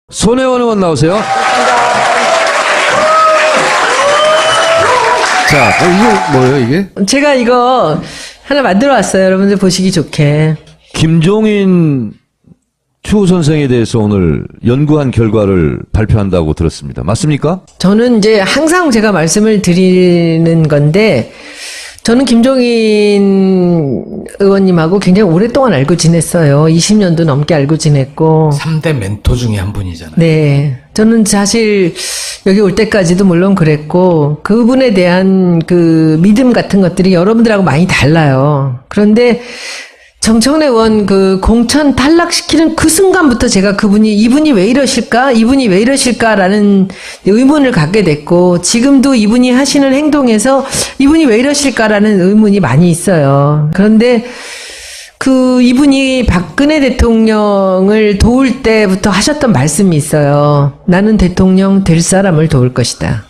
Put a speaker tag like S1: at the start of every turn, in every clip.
S1: 손혜원 의원 나오세요. 자, 이게 뭐예요, 이게?
S2: 제가 이거 하나 만들어 왔어요. 여러분들 보시기 좋게.
S1: 김종인 추 선생에 대해서 오늘 연구한 결과를 발표한다고 들었습니다. 맞습니까?
S2: 저는 이제 항상 제가 말씀을 드리는 건데, 저는 김종인 의원님하고 굉장히 오랫동안 알고 지냈어요. 20년도 넘게 알고 지냈고.
S3: 3대 멘토 중에 한 분이잖아요.
S2: 네. 저는 사실 여기 올 때까지도 물론 그랬고, 그분에 대한 그 믿음 같은 것들이 여러분들하고 많이 달라요. 그런데 정청래 의원 그 공천 탈락시키는 그 순간부터 제가 이분이 왜 이러실까라는 의문을 갖게 됐고, 지금도 이분이 하시는 행동에서 이분이 왜 이러실까라는 의문이 많이 있어요. 그런데 이분이 박근혜 대통령을 도울 때부터 하셨던 말씀이 있어요. 나는 대통령 될 사람을 도울 것이다.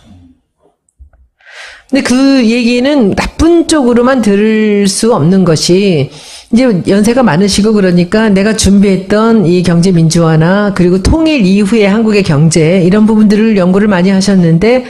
S2: 근데 그 얘기는 나쁜 쪽으로만 들을 수 없는 것이, 이제 연세가 많으시고 그러니까 내가 준비했던 이 경제 민주화나 그리고 통일 이후의 한국의 경제 이런 부분들을 연구를 많이 하셨는데,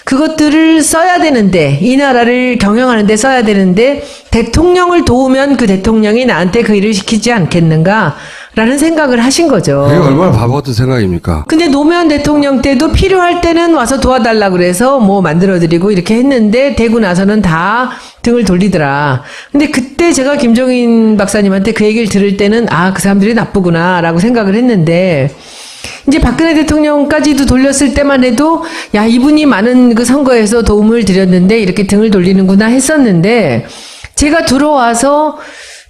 S2: 그것들을 써야 되는데, 이 나라를 경영하는 데 써야 되는데 대통령을 도우면 그 대통령이 나한테 그 일을 시키지 않겠는가 라는 생각을 하신 거죠.
S4: 그게 얼마나 바보 같은 생각입니까?
S2: 근데 노무현 대통령 때도 필요할 때는 와서 도와달라 그래서 뭐 만들어드리고 이렇게 했는데, 되고 나서는 다 등을 돌리더라. 근데 그때 제가 김종인 박사님한테 그 얘기를 들을 때는 그 사람들이 나쁘구나 라고 생각을 했는데, 이제 박근혜 대통령까지도 돌렸을 때만 해도 이분이 많은 그 선거에서 도움을 드렸는데 이렇게 등을 돌리는구나 했었는데, 제가 들어와서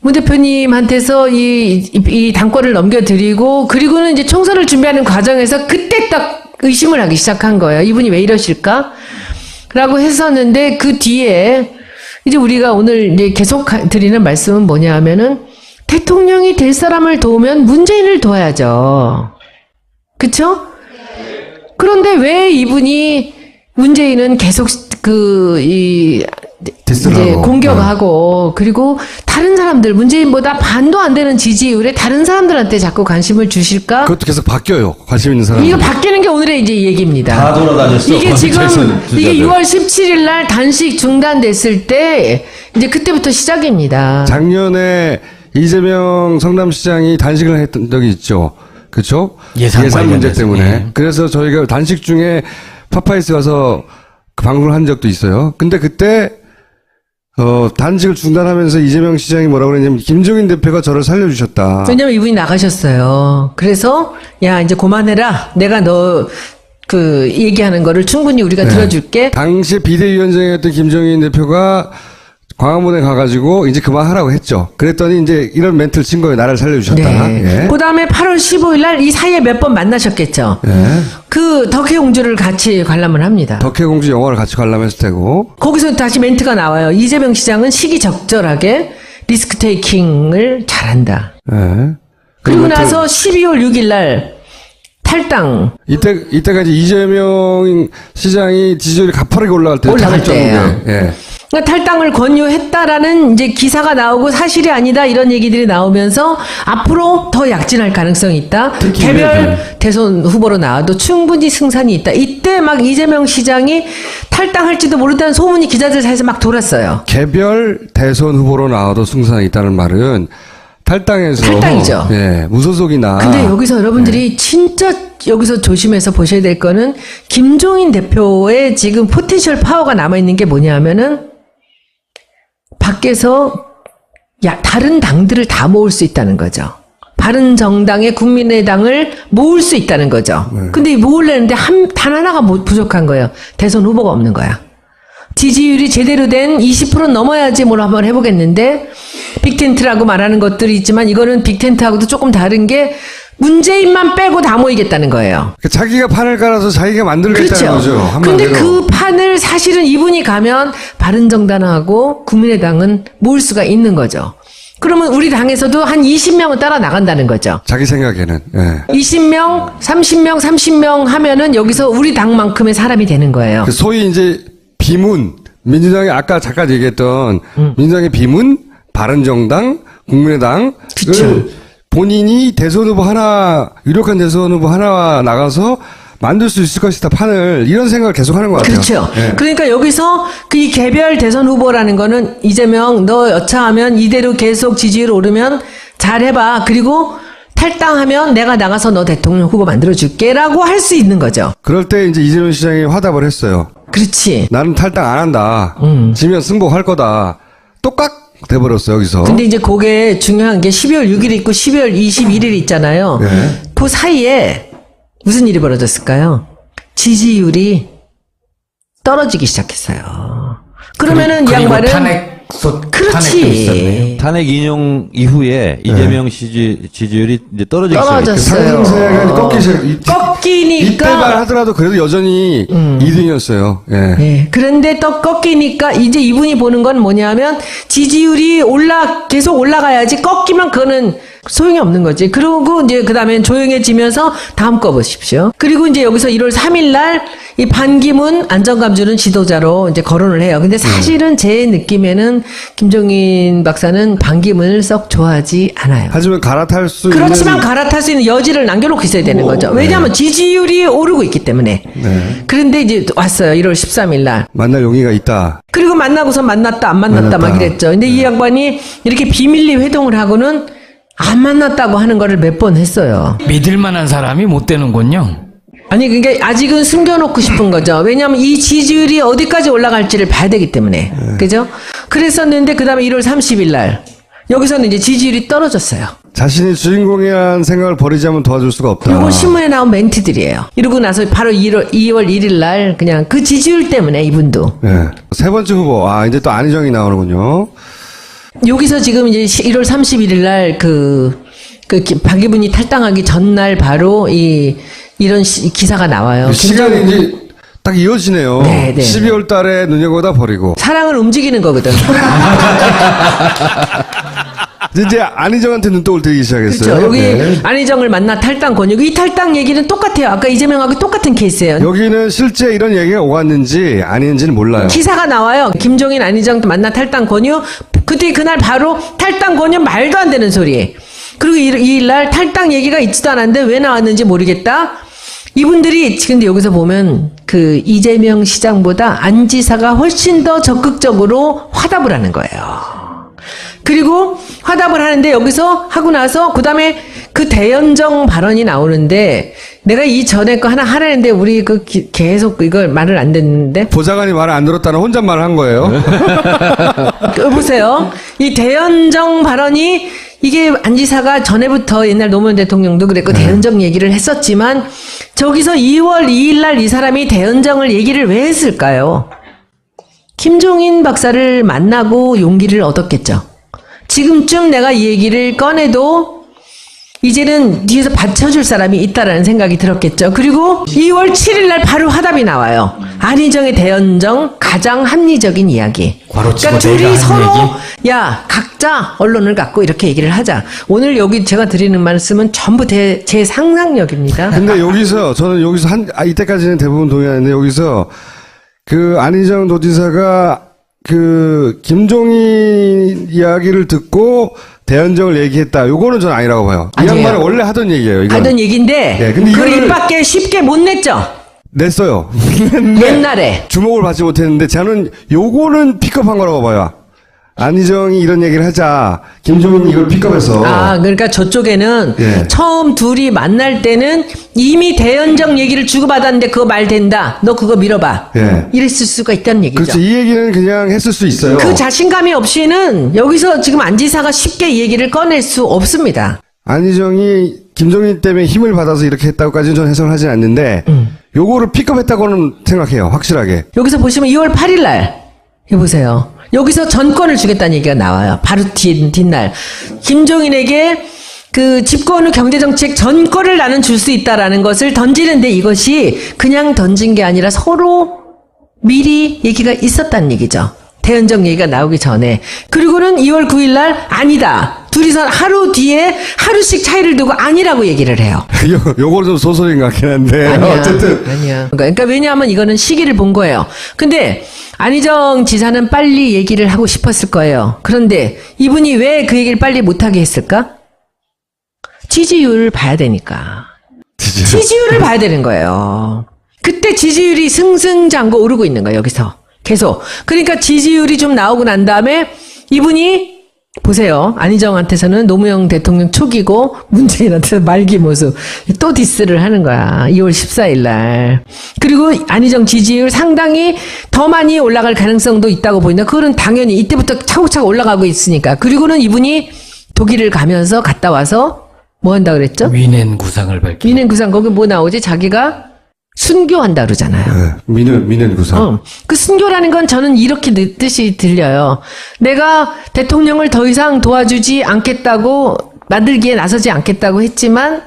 S2: 문 대표님한테서 이 당권을 넘겨드리고, 그리고는 이제 총선을 준비하는 과정에서 그때 딱 의심을 하기 시작한 거예요. 이분이 왜 이러실까? 라고 했었는데, 그 뒤에 이제 우리가 오늘 이제 계속 드리는 말씀은 뭐냐 하면은, 대통령이 될 사람을 도우면 문재인을 도와야죠. 그쵸? 그런데 왜 이분이 문재인은 계속 이제 공격하고, 그리고 다른 사람들, 문재인보다 반도 안 되는 지지율에 다른 사람들한테 자꾸 관심을 주실까?
S4: 그것도 계속 바뀌어요. 관심 있는 사람.
S2: 이거 바뀌는 게 오늘의 이제 얘기입니다.
S1: 다 돌아다녔어.
S2: 이게 지금,
S1: 주자들.
S2: 이게 6월 17일 날 단식 중단됐을 때, 이제 그때부터 시작입니다.
S4: 작년에 이재명 성남시장이 단식을 했던 적이 있죠. 그렇죠?
S3: 예산
S4: 문제
S3: 관련해서.
S4: 때문에.
S3: 예.
S4: 그래서 저희가 단식 중에 파파이스 가서 그 방송을 한 적도 있어요. 근데 그때 단식을 중단하면서 이재명 시장이 뭐라고 그랬냐면, 김종인 대표가 저를 살려주셨다.
S2: 왜냐면 이분이 나가셨어요. 그래서 이제 그만해라. 내가 너 얘기하는 거를 충분히 우리가 들어줄게.
S4: 당시 비대위원장이었던 김종인 대표가 광화문에 가가지고 이제 그만하라고 했죠. 그랬더니 이제 이런 멘트를 친 거예요. 나를 살려주셨다.
S2: 네.
S4: 예.
S2: 그 다음에 8월 15일 날 이 사이에 몇 번 만나셨겠죠.
S4: 예.
S2: 그 덕혜공주를 같이 관람을 합니다.
S4: 덕혜공주 영화를 같이 관람했을 테고.
S2: 거기서 다시 멘트가 나와요. 이재명 시장은 시기적절하게 리스크 테이킹을 잘한다.
S4: 예.
S2: 그리고 나서 12월 6일 날 탈당.
S4: 이때가 이제 이재명 시장이 지지율이 가파르게 올라갈
S2: 때예요.
S4: 예.
S2: 그러니까 탈당을 권유했다라는 이제 기사가 나오고, 사실이 아니다 이런 얘기들이 나오면서 앞으로 더 약진할 가능성이 있다. 개별 대선 후보로 나와도 충분히 승산이 있다. 이때 막 이재명 시장이 탈당할지도 모른다는 소문이 기자들 사이에서 막 돌았어요.
S4: 개별 대선 후보로 나와도 승산이 있다는 말은
S2: 탈당이죠.
S4: 예, 무소속이나.
S2: 근데 여기서 여러분들이 진짜 여기서 조심해서 보셔야 될 거는, 김종인 대표의 지금 포텐셜 파워가 남아있는 게 뭐냐 하면은, 밖에서 다른 당들을 다 모을 수 있다는 거죠. 바른정당의 국민의당을 모을 수 있다는 거죠. 근데 모으려는데 단 하나가 부족한 거예요. 대선 후보가 없는 거야. 지지율이 제대로 된 20% 넘어야지 뭘 한번 해보겠는데, 빅텐트라고 말하는 것들이 있지만 이거는 빅텐트하고도 조금 다른 게, 문재인만 빼고 다 모이겠다는 거예요.
S4: 자기가 판을 깔아서 자기가 만들겠다는
S2: 그렇죠.
S4: 거죠.
S2: 근데
S4: 한마디로.
S2: 그 판을 사실은 이분이 가면 바른정당하고 국민의당은 모을 수가 있는 거죠. 그러면 우리 당에서도 한 20명은 따라 나간다는 거죠.
S4: 자기 생각에는. 예.
S2: 20명, 30명 하면은 여기서 우리 당만큼의 사람이 되는 거예요.
S4: 그 소위 이제 비문, 민주당이 아까 잠깐 얘기했던 민주당의 비문, 바른정당, 국민의당을
S2: 그쵸.
S4: 본인이 대선 후보 하나, 유력한 대선 후보 하나 나가서 만들 수 있을 것이다, 판을. 이런 생각을 계속 하는 것 같아요.
S2: 그렇죠.
S4: 예.
S2: 그러니까 여기서 그 이 개별 대선 후보라는 거는 이재명 너 여차하면 이대로 계속 지지율 오르면 잘해봐. 그리고 탈당하면 내가 나가서 너 대통령 후보 만들어줄게라고 할 수 있는 거죠.
S4: 그럴 때 이제 이재명 시장이 화답을 했어요.
S2: 그렇지.
S4: 나는 탈당 안 한다. 지면 승복할 거다. 똑같 돼버렸어, 여기서.
S2: 근데 이제 그게 중요한 게 12월 6일 있고 12월 21일 있잖아요.
S4: 네.
S2: 그 사이에 무슨 일이 벌어졌을까요? 지지율이 떨어지기 시작했어요. 그러면은 이
S3: 그리고
S2: 양반은
S3: 탄핵도 있었네요.
S1: 탄핵 인용 이후에 이재명 지지율이 이제 떨어지기 시작했죠.
S2: 떨어졌어요.
S4: 상승세가 꺾이기 시작.
S2: 꺾이니까.
S4: 이때만 하더라도 그래도 여전히 2등이었어요. 예.
S2: 예. 그런데 또 꺾이니까 이제 이분이 보는 건 뭐냐면 지지율이 계속 올라가야지 꺾이면 그거는 소용이 없는 거지. 그러고 이제 그 다음엔 조용해지면서 다음 거 보십시오. 그리고 이제 여기서 1월 3일 날 이 반기문 안정감 주는 지도자로 이제 거론을 해요. 근데 사실은 제 느낌에는 김종인 박사는 반기문을 썩 좋아하지 않아요.
S4: 하지만 갈아탈 수
S2: 그렇지만
S4: 있는
S2: 갈아탈 수 있는 여지를 남겨놓고 있어야 되는 거죠. 왜냐하면 지지율이 오르고 있기 때문에. 그런데 이제 왔어요. 1월 13일 날.
S4: 만날 용의가 있다.
S2: 그리고 만나고서 만났다 안 만났다 막 이랬죠. 근데 이 양반이 이렇게 비밀리 회동을 하고는 안 만났다고 하는 거를 몇 번 했어요.
S3: 믿을 만한 사람이 못 되는군요.
S2: 아니 그러니까 아직은 숨겨놓고 싶은 거죠. 왜냐하면 이 지지율이 어디까지 올라갈지를 봐야 되기 때문에. 그죠? 그랬었는데 그 다음에 1월 30일 날 여기서는 이제 지지율이 떨어졌어요.
S4: 자신이 주인공이라는 생각을 버리지 않으면 도와줄 수가 없다.
S2: 요건 신문에 나온 멘트들이에요. 이러고 나서 바로 2월 1일 날 그냥 그 지지율 때문에 이분도.
S4: 예. 세 번째 후보. 이제 또 안희정이 나오는군요.
S2: 여기서 지금 이제 1월 31일 날 박기분이 탈당하기 전날 바로 이런 기사가 나와요.
S4: 시간이 이제 딱 이어지네요.
S2: 네, 네.
S4: 12월 달에 눈여겨다 버리고.
S2: 사랑은 움직이는 거거든.
S4: 이제 안희정한테 눈독을 들이기 시작했어요.
S2: 그렇죠. 여기
S4: 네.
S2: 안희정을 만나 탈당 권유. 이 탈당 얘기는 똑같아요. 아까 이재명하고 똑같은 케이스예요.
S4: 여기는 실제 이런 얘기가 오갔는지 아닌지는 몰라요.
S2: 기사가 나와요. 김종인 안희정 만나 탈당 권유. 그날 바로 탈당 권유 말도 안 되는 소리. 그리고 이일 날 탈당 얘기가 있지도 않았는데 왜 나왔는지 모르겠다. 이분들이 근데 여기서 보면 그 이재명 시장보다 안 지사가 훨씬 더 적극적으로 화답을 하는 거예요. 그리고 화답을 하는데 여기서 하고 나서 그다음에 그 대연정 발언이 나오는데 내가 이 전에 거 하나 하라는데 우리 계속 이걸 말을 안 듣는데
S4: 보좌관이 말을 안 들었다는 혼잣말을 한 거예요.
S2: 보세요. 이 대연정 발언이 이게 안 지사가 전에부터 옛날 노무현 대통령도 그랬고 대연정 얘기를 했었지만 저기서 2월 2일 날 이 사람이 대연정을 얘기를 왜 했을까요? 김종인 박사를 만나고 용기를 얻었겠죠. 지금쯤 내가 이 얘기를 꺼내도 이제는 뒤에서 받쳐줄 사람이 있다라는 생각이 들었겠죠. 그리고 2월 7일 날 바로 화답이 나와요. 안희정의 대연정 가장 합리적인 이야기.
S3: 괄호치고
S2: 그러니까 둘이
S3: 내가 한
S2: 서로
S3: 얘기?
S2: 야 각자 언론을 갖고 이렇게 얘기를 하자. 오늘 여기 제가 드리는 말씀은 전부 제 상상력입니다.
S4: 근데 저는 여기서 이때까지는 대부분 동의하는데 여기서 그 안희정 도지사가 그 김종인 이야기를 듣고 대연정을 얘기했다. 요거는 저는 아니라고 봐요. 이
S2: 아니에요.
S4: 양반은 원래 하던 얘기예요. 이건.
S2: 하던 얘기인데
S4: 네, 근데
S2: 그걸
S4: 이거를-
S2: 입 밖에 쉽게 못 냈죠.
S4: 냈어요. 근데
S2: 옛날에.
S4: 주목을 받지 못했는데 저는 요거는 픽업한 거라고 봐요. 안희정이 이런 얘기를 하자 김종인이 이걸 픽업해서
S2: 그러니까 저쪽에는
S4: 예.
S2: 처음 둘이 만날 때는 이미 대연정 얘기를 주고받았는데 그거 말 된다. 너 그거 밀어봐.
S4: 예.
S2: 이랬을 수가 있다는 얘기죠.
S4: 그렇죠. 이 얘기는 그냥 했을 수 있어요.
S2: 그 자신감이 없이는 여기서 지금 안 지사가 쉽게 이 얘기를 꺼낼 수 없습니다.
S4: 안희정이 김종인 때문에 힘을 받아서 이렇게 했다고까지는 저는 해석을 하진 않는데 요거를 픽업했다고는 생각해요. 확실하게.
S2: 여기서 보시면 2월 8일 날 해보세요. 여기서 전권을 주겠다는 얘기가 나와요. 바로 뒷날. 김종인에게 그 집권 후 경제정책 전권을 나는 줄 수 있다라는 것을 던지는데 이것이 그냥 던진 게 아니라 서로 미리 얘기가 있었다는 얘기죠. 대연정 얘기가 나오기 전에. 그리고는 2월 9일 날 아니다. 둘이서 하루 뒤에 하루씩 차이를 두고 아니라고 얘기를 해요.
S4: 요거는 좀 소설인 것 같긴 한데
S2: 아니야.
S4: 어쨌든
S2: 아니야. 그러니까 왜냐하면 이거는 시기를 본 거예요. 근데 안희정 지사는 빨리 얘기를 하고 싶었을 거예요. 그런데 이분이 왜 그 얘기를 빨리 못하게 했을까? 지지율을 봐야 되니까. 지지율을 봐야 되는 거예요. 그때 지지율이 승승장구 오르고 있는 거예요, 여기서. 계속. 그러니까 지지율이 좀 나오고 난 다음에 이분이 보세요. 안희정한테서는 노무현 대통령 촉이고 문재인한테서 말기 모습. 또 디스를 하는 거야. 2월 14일 날. 그리고 안희정 지지율 상당히 더 많이 올라갈 가능성도 있다고 보인다. 그거는 당연히 이때부터 차곡차곡 올라가고 있으니까. 그리고는 이분이 독일을 가면서 갔다 와서 뭐 한다 그랬죠?
S3: 위넨 구상을 밝히.
S2: 민행 구상 거기 뭐 나오지? 자기가 순교한다 그러잖아요.
S4: 네, 민원 구상.
S2: 그 순교라는 건 저는 이렇게 뜻이 들려요. 내가 대통령을 더 이상 도와주지 않겠다고 만들기에 나서지 않겠다고 했지만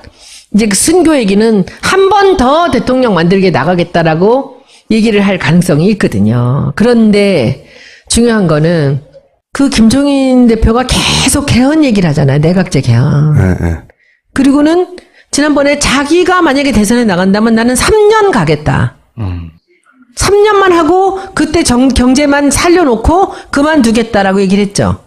S2: 이제 그 순교 얘기는 한 번 더 대통령 만들게 나가겠다라고 얘기를 할 가능성이 있거든요. 그런데 중요한 거는 그 김종인 대표가 계속 개헌 얘기를 하잖아요. 내각제 개헌.
S4: 네.
S2: 그리고는 지난번에 자기가 만약에 대선에 나간다면 나는 3년 가겠다. 3년만 하고 그때 경제만 살려놓고 그만두겠다라고 얘기를 했죠.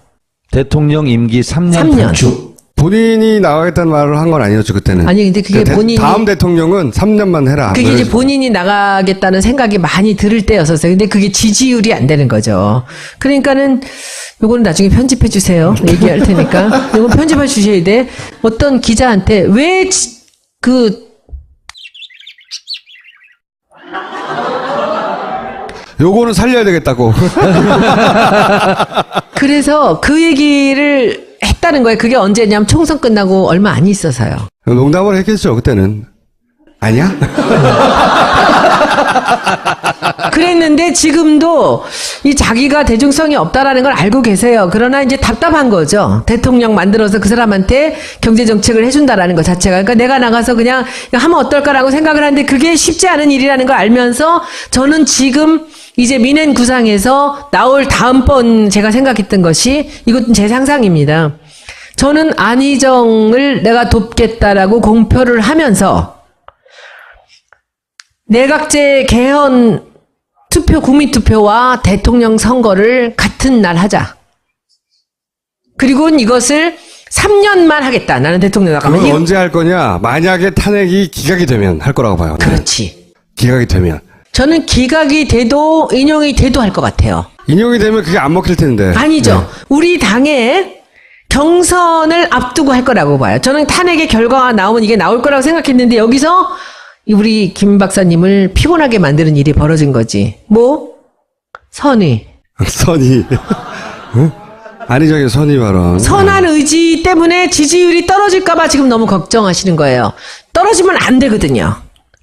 S1: 대통령 임기 3년
S2: 3년.
S1: 단축.
S4: 본인이 나가겠다는 말을 한 건 아니었죠, 그때는.
S2: 아니 근데 그게
S4: 그러니까
S2: 본인이
S4: 다음 대통령은 3년만 해라.
S2: 그게 이제
S4: 그래서
S2: 본인이 나가겠다는 생각이 많이 들을 때였었어요. 근데 그게 지지율이 안 되는 거죠. 그러니까는 요거는 나중에 편집해 주세요. 얘기할 테니까. 요건 편집해 주셔야 돼. 어떤 기자한테
S4: 요거는 살려야 되겠다고.
S2: 그래서 그 얘기를 했다는 거예요. 그게 언제냐면 총선 끝나고 얼마 안 있어서요.
S4: 농담을 했겠죠, 그때는. 아니야?
S2: 그랬는데 지금도 이 자기가 대중성이 없다라는 걸 알고 계세요. 그러나 이제 답답한 거죠. 대통령 만들어서 그 사람한테 경제 정책을 해준다라는 것 자체가. 그러니까 내가 나가서 그냥 하면 어떨까라고 생각을 하는데 그게 쉽지 않은 일이라는 걸 알면서 저는 지금 이제 민행 구상에서 나올 다음번 제가 생각했던 것이 이것은 제 상상입니다. 저는 안희정을 내가 돕겠다라고 공표를 하면서 내각제 개헌 투표, 국민투표와 대통령 선거를 같은 날 하자. 그리고 이것을 3년만 하겠다. 나는 대통령 나가면.
S4: 그건 언제 할 거냐? 만약에 탄핵이 기각이 되면 할 거라고 봐요.
S2: 그렇지.
S4: 기각이 되면.
S2: 저는 기각이 돼도 인용이 돼도 할 것 같아요.
S4: 인용이 되면 그게 안 먹힐 텐데.
S2: 아니죠. 우리 당에 경선을 앞두고 할 거라고 봐요. 저는 탄핵의 결과가 나오면 이게 나올 거라고 생각했는데 여기서 우리 김 박사님을 피곤하게 만드는 일이 벌어진 거지. 뭐? 선의.
S4: 선의. 응? 안희정의 선의 발언.
S2: 선한 의지 때문에 지지율이 떨어질까봐 지금 너무 걱정하시는 거예요. 떨어지면 안 되거든요.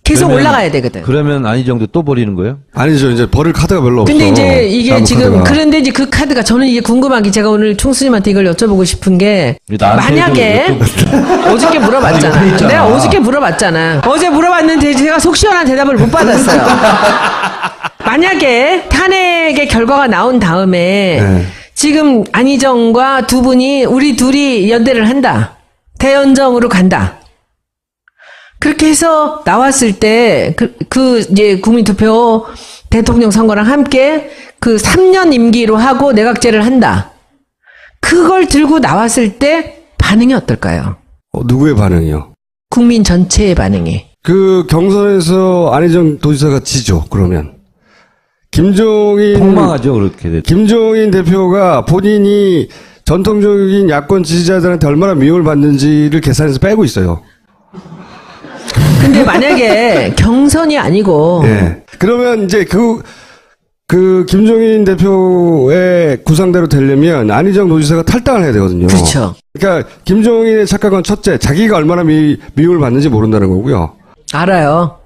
S2: 계속 올라가야 되거든.
S1: 그러면 안희정도 또 버리는 거예요?
S4: 아니죠. 이제 버릴 카드가 별로 없어.
S2: 근데 이제 이게
S4: 남은
S2: 지금
S4: 카드가.
S2: 그런데 이제 그 카드가 저는 이게 궁금한 게 제가 오늘 총수님한테 이걸 여쭤보고 싶은 게 만약에 어저께 물어봤잖아.
S1: 아니,
S2: 내가 어저께 물어봤잖아. 어제 물어봤는데 제가 속 시원한 대답을 못 받았어요. 만약에 탄핵의 결과가 나온 다음에
S4: 네. 지금
S2: 지금 안희정과 두 분이 우리 둘이 연대를 한다. 대연정으로 간다. 그렇게 해서 나왔을 때, 이제 국민투표 대통령 선거랑 함께 그 3년 임기로 하고 내각제를 한다. 그걸 들고 나왔을 때 반응이 어떨까요?
S4: 누구의 반응이요?
S2: 국민 전체의 반응이.
S4: 그 경선에서 안희정 도지사가 지죠. 그러면
S1: 폭망하죠, 그렇게 됐
S4: 김종인 대표가 본인이 전통적인 야권 지지자들한테 얼마나 미움을 받는지를 계산해서 빼고 있어요.
S2: 근데 만약에 경선이 아니고
S4: 예. 그러면 이제 그 김종인 대표의 구상대로 되려면 안희정 도지사가 탈당을 해야 되거든요.
S2: 그렇죠.
S4: 그러니까 김종인의 착각은 첫째, 자기가 얼마나 미움을 받는지 모른다는 거고요.
S2: 알아요.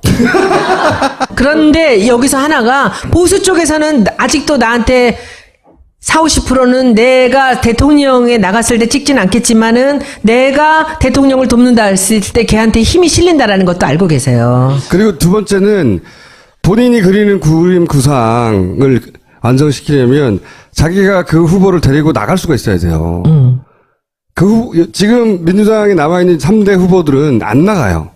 S2: 그런데 여기서 하나가 보수 쪽에서는 아직도 나한테 40~50%는 내가 대통령에 나갔을 때 찍진 않겠지만은 내가 대통령을 돕는다 했을 때 걔한테 힘이 실린다라는 것도 알고 계세요.
S4: 그리고 두 번째는 본인이 그리는 그림 구상을 완성시키려면 자기가 그 후보를 데리고 나갈 수가 있어야 돼요. 지금 민주당에 남아있는 3대 후보들은 안 나가요.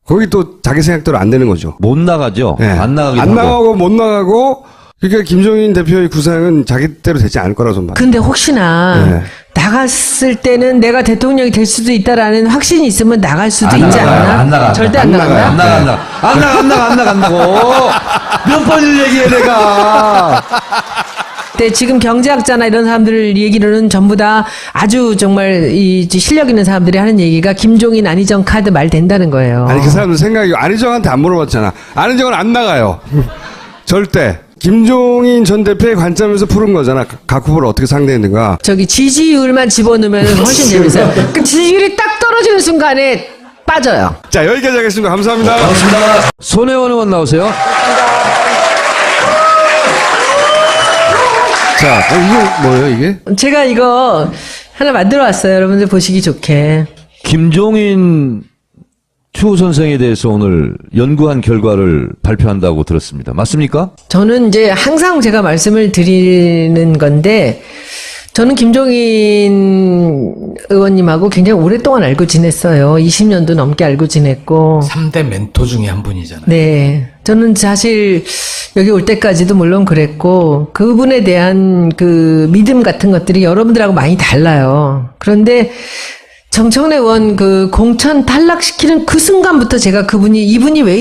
S4: 거기 또 자기 생각대로 안 되는 거죠.
S1: 못 나가죠.
S4: 네.
S1: 안 나가기도
S4: 안
S1: 하고.
S4: 나가고 못 나가고 그러니까 김종인 대표의 구상은 자기대로 되지 않을 거라고 좀 봐요.
S2: 근데 혹시나
S4: 네.
S2: 나갔을 때는 내가 대통령이 될 수도 있다라는 확신이 있으면 나갈 수도 있지 않나?
S1: 안 나가.
S2: 절대 안 나간다.
S1: 안 나간다고. 몇 번을 얘기해, 내가.
S2: 네, 지금 경제학자나 이런 사람들 얘기로는 전부 다 아주 정말 이 실력 있는 사람들이 하는 얘기가 김종인 안희정 카드 말 된다는 거예요.
S4: 아니 그 사람들 생각이 안희정한테 안 물어봤잖아. 안희정은 안 나가요. 절대. 김종인 전 대표의 관점에서 푸른 거잖아. 각 후보를 어떻게 상대했는가.
S2: 저기 지지율만 집어넣으면 훨씬 재밌어요. 그 지지율이 딱 떨어지는 순간에 빠져요.
S4: 자, 여기까지 하겠습니다. 감사합니다.
S1: 손혜원 의원 나오세요.
S4: 자, 이게 뭐예요, 이게?
S2: 제가 이거 하나 만들어 왔어요. 여러분들 보시기 좋게.
S1: 김종인 추 선생에 대해서 오늘 연구한 결과를 발표한다고 들었습니다. 맞습니까?
S2: 저는 이제 항상 제가 말씀을 드리는 건데, 저는 김종인 의원님하고 굉장히 오랫동안 알고 지냈어요. 20년도 넘게 알고 지냈고.
S3: 3대 멘토 중에 한 분이잖아요.
S2: 네. 저는 사실 여기 올 때까지도 물론 그랬고, 그분에 대한 그 믿음 같은 것들이 여러분들하고 많이 달라요. 그런데 정청래 의원 그 공천 탈락시키는 그 순간부터 제가 이분이 왜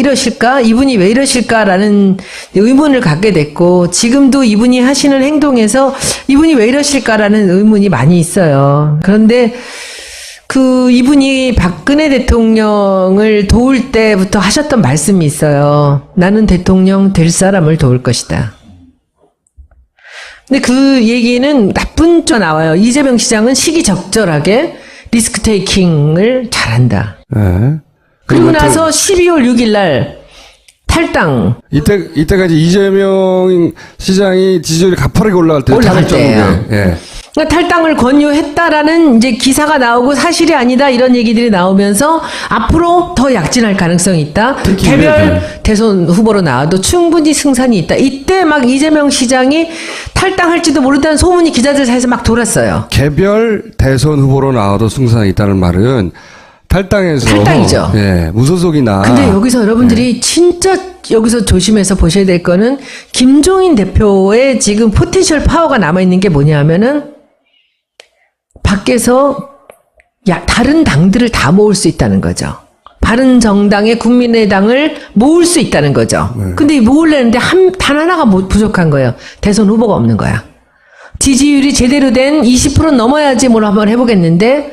S2: 이러실까라는 의문을 갖게 됐고, 지금도 이분이 하시는 행동에서 이분이 왜 이러실까라는 의문이 많이 있어요. 그런데 이분이 박근혜 대통령을 도울 때부터 하셨던 말씀이 있어요. 나는 대통령 될 사람을 도울 것이다. 근데 그 얘기는 나쁜 쪽 나와요. 이재명 시장은 시기적절하게 리스크 테이킹을 잘한다.
S4: 네.
S2: 그리고 나서 12월 6일 날 탈당.
S4: 이때까지 이재명 시장이 지지율이 가파르게 올라갈
S2: 때예요.
S4: 예.
S2: 그러니까 탈당을 권유했다라는 이제 기사가 나오고 사실이 아니다 이런 얘기들이 나오면서 앞으로 더 약진할 가능성이 있다. 개별 대선 후보로 나와도 충분히 승산이 있다. 이때 막 이재명 시장이 탈당할지도 모른다는 소문이 기자들 사이에서 막 돌았어요.
S4: 개별 대선 후보로 나와도 승산이 있다는 말은
S2: 탈당이죠.
S4: 예, 무소속이나.
S2: 근데 여기서 여러분들이 진짜 여기서 조심해서 보셔야 될 거는 김종인 대표의 지금 포텐셜 파워가 남아있는 게 뭐냐면은 밖에서 다른 당들을 다 모을 수 있다는 거죠. 바른정당의 국민의당을 모을 수 있다는 거죠. 근데 모으려는데 단 하나가 부족한 거예요. 대선 후보가 없는 거야. 지지율이 제대로 된 20% 넘어야지 뭘 한번 해보겠는데,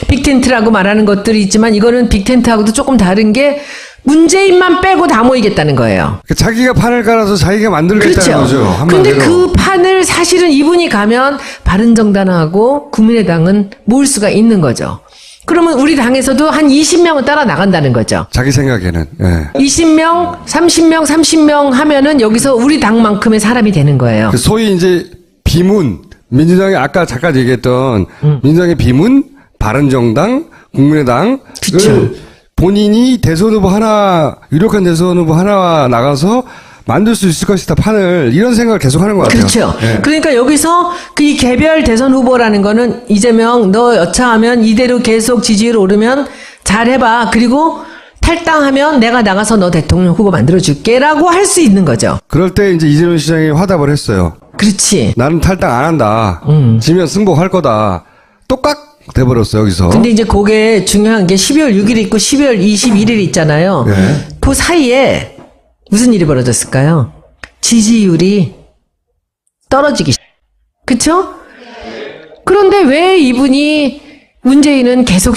S2: 빅텐트라고 말하는 것들이 있지만 이거는 빅텐트하고도 조금 다른 게 문재인만 빼고 다 모이겠다는 거예요.
S4: 자기가 판을 깔아서 자기가 만들겠다는 거죠.
S2: 그런데 그 판을 사실은 이분이 가면 바른정당하고 국민의당은 모을 수가 있는 거죠. 그러면 우리 당에서도 한 20명은 따라 나간다는 거죠.
S4: 자기 생각에는. 예.
S2: 20명, 30명 하면은 여기서 우리 당만큼의 사람이 되는 거예요.
S4: 소위 이제 비문, 민주당이 아까 잠깐 얘기했던 민주당의 비문, 바른정당, 국민의당.
S2: 그쵸.
S4: 본인이 대선 후보 하나, 유력한 대선 후보 하나 나가서 만들 수 있을 것이다, 판을. 이런 생각을 계속 하는 것 같아요.
S2: 그렇죠.
S4: 예.
S2: 그러니까 여기서 이 개별 대선 후보라는 거는 이재명 너 여차하면 이대로 계속 지지율 오르면 잘해봐. 그리고 탈당하면 내가 나가서 너 대통령 후보 만들어줄게 라고 할 수 있는 거죠.
S4: 그럴 때 이제 이재명 시장이 화답을 했어요.
S2: 그렇지.
S4: 나는 탈당 안 한다. 지면 승복할 거다. 똑같 돼버렸어요, 여기서.
S2: 근데 이제 그게 중요한 게 12월 6일 있고 12월 21일 있잖아요.
S4: 네.
S2: 그 사이에 무슨 일이 벌어졌을까요? 지지율이 떨어지기 그쵸? 그런데 왜 이분이 문재인은 계속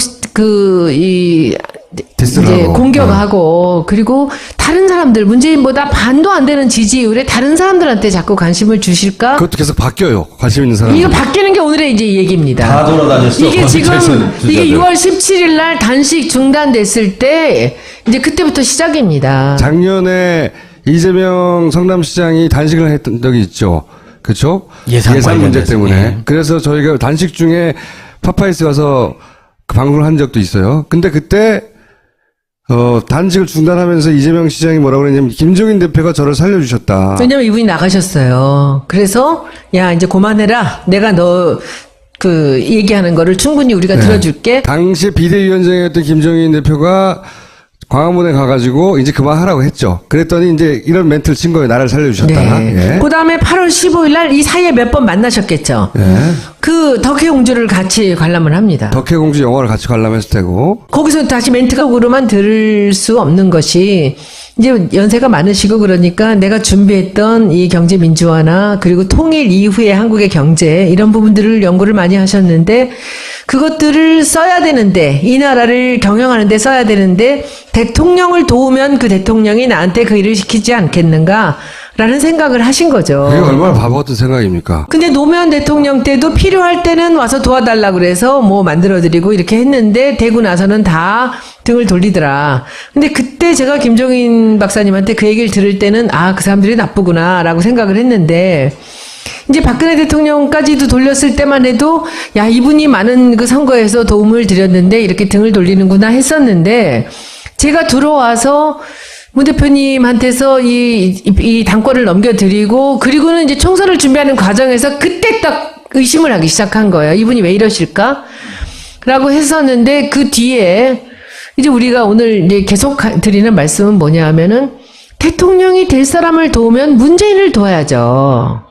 S2: 이제 공격하고 그리고 다른 사람들 문재인보다 반도 안 되는 지지율에 다른 사람들한테 자꾸 관심을 주실까?
S4: 그것도 계속 바뀌어요. 관심 있는 사람.
S2: 이거 바뀌는 게 오늘의 이제 얘기입니다.
S1: 다 돌아다녔어.
S2: 이게 지금
S1: 주자들.
S2: 이게 6월 17일 날 단식 중단됐을 때 이제 그때부터 시작입니다.
S4: 작년에 이재명 성남시장이 단식을 했던 적이 있죠. 그렇죠?
S3: 예산
S4: 문제
S3: 관련해서.
S4: 때문에.
S3: 예.
S4: 그래서 저희가 단식 중에 파파이스 가서 그 방송을 한 적도 있어요. 근데 그때 단식을 중단하면서 이재명 시장이 뭐라고 그랬냐면 김종인 대표가 저를 살려주셨다.
S2: 왜냐면 이분이 나가셨어요. 그래서 야 이제 그만해라. 내가 너 얘기하는 거를 충분히 우리가 들어줄게.
S4: 당시 비대위원장이었던 김종인 대표가 광화문에 가가지고 이제 그만하라고 했죠. 그랬더니 이제 이런 멘트를 친 거예요. 나를 살려주셨다.
S2: 네.
S4: 예.
S2: 그 다음에 8월 15일 날 이 사이에 몇 번 만나셨겠죠.
S4: 예.
S2: 그 덕혜공주를 같이 관람을 합니다.
S4: 덕혜공주 영화를 같이 관람했을 테고.
S2: 거기서 다시 멘트각으로만 들을 수 없는 것이 이제 연세가 많으시고 그러니까 내가 준비했던 이 경제 민주화나 그리고 통일 이후의 한국의 경제 이런 부분들을 연구를 많이 하셨는데 그것들을 써야 되는데 이 나라를 경영하는 데 써야 되는데 대통령을 도우면 그 대통령이 나한테 그 일을 시키지 않겠는가 라는 생각을 하신 거죠.
S4: 그게 얼마나 바보 같은 생각입니까?
S2: 근데 노무현 대통령 때도 필요할 때는 와서 도와달라 그래서 뭐 만들어드리고 이렇게 했는데 되고 나서는 다 등을 돌리더라. 근데 그때 제가 김종인 박사님한테 그 얘기를 들을 때는 아, 그 사람들이 나쁘구나 라고 생각을 했는데 이제 박근혜 대통령까지도 돌렸을 때만 해도 야, 이분이 많은 그 선거에서 도움을 드렸는데 이렇게 등을 돌리는구나 했었는데 제가 들어와서 문 대표님한테서 이 당권을 넘겨드리고, 그리고는 이제 총선을 준비하는 과정에서 그때 딱 의심을 하기 시작한 거예요. 이분이 왜 이러실까? 라고 했었는데, 그 뒤에, 이제 우리가 오늘 이제 계속 드리는 말씀은 뭐냐 하면은, 대통령이 될 사람을 도우면 문재인을 도와야죠.